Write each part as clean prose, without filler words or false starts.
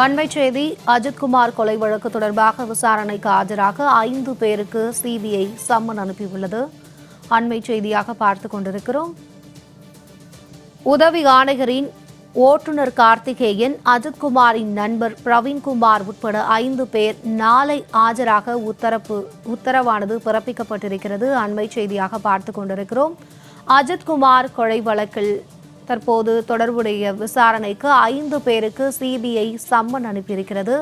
அண்மை செய்தி அஜித்குமார் கொலை வழக்கு தொடர்பாக விசாரணைக்கு ஆஜராக 5 பேருக்கு சிபிஐ சம்மன் அனுப்பியுள்ளது. அண்மை செய்தியாக பார்த்துக் கொண்டிருக்கிறோம். உதவி ஆணையரின் ஓட்டுநர் கார்த்திகேயன், அஜித்குமாரின் நண்பர் பிரவீன்குமார் உட்பட 5 பேர் நாளை ஆஜராக உத்தரவானது பிறப்பிக்கப்பட்டிருக்கிறது. அண்மை செய்தியாக பார்த்துக் கொண்டிருக்கிறோம். அஜித்குமார் கொலை வழக்கில் தற்போது தொடர்புடைய விசாரணைக்கு 5 பேருக்கு சிபிஐ சம்மன் அனுப்பியிருக்கிறது.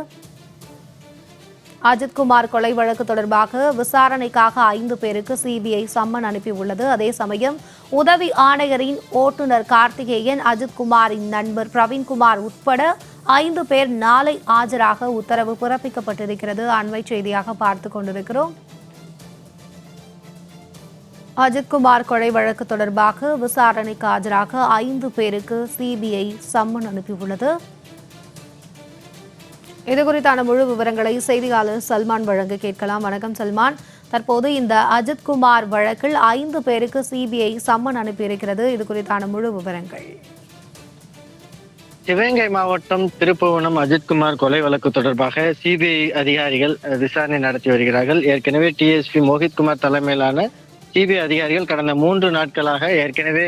அஜித்குமார் கொலை வழக்கு தொடர்பாக விசாரணைக்காக 5 பேருக்கு சிபிஐ சம்மன் அனுப்பியுள்ளது. அதே சமயம் உதவி ஆணையரின் ஓட்டுநர் கார்த்திகேயன், அஜித்குமாரின் நண்பர் பிரவீன்குமார் உட்பட 5 பேர் நாளை ஆஜராக உத்தரவு பிறப்பிக்கப்பட்டிருக்கிறது. அண்மை செய்தியாக பார்த்துக் கொண்டிருக்கிறோம். அஜித்குமார் கொலை வழக்கு தொடர்பாக விசாரணைக்கு ஆஜராக 5 பேருக்கு சிபிஐ சம்மன் அனுப்பியுள்ளது. இதுகுறித்தான முழு விவரங்களை செய்தியாளர் சல்மான் வழங்க கேட்கலாம். வணக்கம் சல்மான். தற்போது இந்த அஜித்குமார் வழக்கில் 5 பேருக்கு சிபிஐ சம்மன் அனுப்பியிருக்கிறது. இது குறித்தான முழு விவரங்கள். சிவகங்கை மாவட்டம் திருப்புவனம் அஜித்குமார் கொலை வழக்கு தொடர்பாக சிபிஐ அதிகாரிகள் விசாரணை நடத்தி வருகிறார்கள். ஏற்கனவே டிஎஸ்பி மோஹித்குமார் தலைமையிலான சிபிஐ அதிகாரிகள் கடந்த 3 நாட்களாக ஏற்கனவே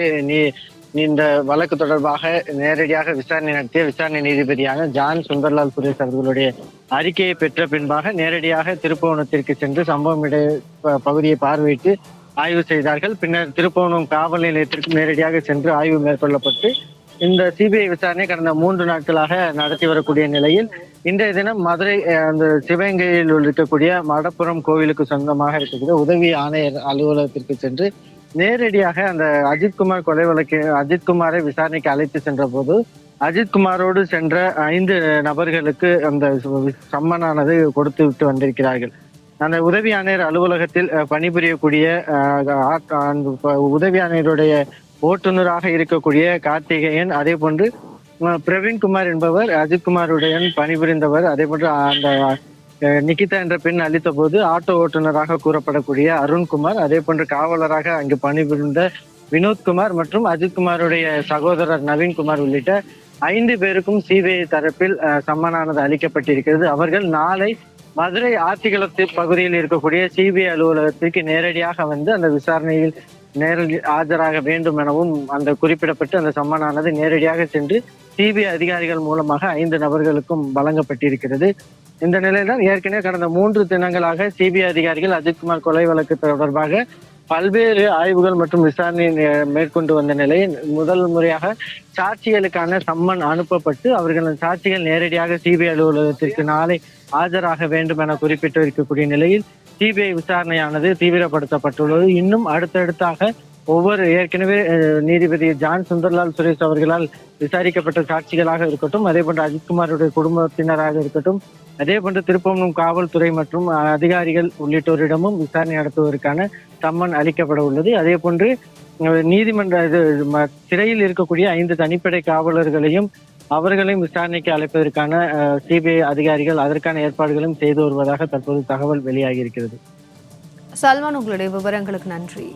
இந்த வழக்கு தொடர்பாக நேரடியாக விசாரணை நடத்திய விசாரணை நீதிபதியான ஜான் சுந்தர்லால் சுரேஷ் அவர்களுடைய அறிக்கையை பெற்ற பின்பாக நேரடியாக திருப்புவனத்திற்கு சென்று சம்பவம் பகுதியை பார்வையிட்டு ஆய்வு செய்தார்கள். பின்னர் திருப்புவனம் காவல் நிலையத்திற்கு நேரடியாக சென்று ஆய்வு மேற்கொள்ளப்பட்டு இந்த சிபிஐ விசாரணை கடந்த 3 நாட்களாக நடத்தி வரக்கூடிய நிலையில் இன்றைய தினம் மதுரை அந்த சிவகங்கையில் இருக்கக்கூடிய மடப்புரம் கோவிலுக்கு சொந்தமாக இருக்கக்கூடிய உதவி ஆணையர் அலுவலகத்திற்கு சென்று நேரடியாக அந்த அஜித்குமார் கொலை வழக்கு அஜித்குமாரை விசாரணைக்கு அழைத்து சென்ற போது அஜித்குமாரோடு சென்ற 5 நபர்களுக்கு அந்த சம்மனானது கொடுத்து விட்டு வந்திருக்கிறார்கள். அந்த உதவி ஆணையர் அலுவலகத்தில் பணிபுரியக்கூடிய உதவி ஆணையருடைய ஓட்டுநராக இருக்கக்கூடிய கார்த்திகேயன், அதே போன்று பிரவீன்குமார் என்பவர் அஜித்குமாருடன் பணிபுரிந்தவர். அதே போன்று அந்த நிகிதா என்ற பெண் அளித்த போது ஆட்டோ ஓட்டுநராக கூறப்படக்கூடிய அருண்குமார், அதே போன்று காவலராக அங்கு பணிபுரிந்த வினோத்குமார் மற்றும் அஜித்குமாருடைய சகோதரர் நவீன்குமார் உள்ளிட்ட 5 பேருக்கும் சிபிஐ தரப்பில் சம்மனானது அளிக்கப்பட்டிருக்கிறது. அவர்கள் நாளை மதுரை ஆத்திக்குளத்து பகுதியில் இருக்கக்கூடிய சிபிஐ அலுவலகத்திற்கு நேரடியாக வந்து அந்த விசாரணையில் நேரில் ஆஜராக வேண்டும் எனவும் அந்த குறிப்பிடப்பட்டு அந்த சம்மனானது நேரடியாக சென்று சிபிஐ அதிகாரிகள் மூலமாக 5 நபர்களுக்கும் வழங்கப்பட்டிருக்கிறது. இந்த நிலையில்தான் ஏற்கனவே கடந்த 3 தினங்களாக சிபிஐ அதிகாரிகள் அஜித்குமார் கொலை வழக்கு தொடர்பாக பல்வேறு ஆய்வுகள் மற்றும் விசாரணை மேற்கொண்டு வந்த நிலையில் முதல் முறையாக சாட்சிகளுக்கான சம்மன் அனுப்பப்பட்டு அவர்களின் சாட்சிகள் நேரடியாக சிபிஐ அலுவலகத்திற்கு நாளை ஆஜராக வேண்டும் என குறிப்பிட்டு இருக்கக்கூடிய நிலையில் சிபிஐ விசாரணையானது தீவிரப்படுத்தப்பட்டுள்ளது. இன்னும் அடுத்தடுத்தாக ஒவ்வொரு ஏற்கனவே நீதிபதி ஜான் சுந்தர்லால் சுரேஷ் அவர்களால் விசாரிக்கப்பட்ட சாட்சிகளாக இருக்கட்டும், அதே போன்று அஜித்குமாருடைய குடும்பத்தினராக இருக்கட்டும், அதே போன்று திருப்பவனம் காவல்துறை மற்றும் அதிகாரிகள் உள்ளிட்டோரிடமும் விசாரணை நடத்துவதற்கான சம்மன் அளிக்கப்பட உள்ளது. அதே போன்று நீதிமன்ற சிறையில் இருக்கக்கூடிய 5 தனிப்படை காவலர்களையும் அவர்களையும் விசாரணைக்கு அழைப்பதற்கான சிபிஐ அதிகாரிகள் அதற்கான ஏற்பாடுகளும் செய்து வருவதாக தற்போது தகவல் வெளியாகி இருக்கிறது. சல்மான், உங்களுடைய விவரங்களுக்கு நன்றி.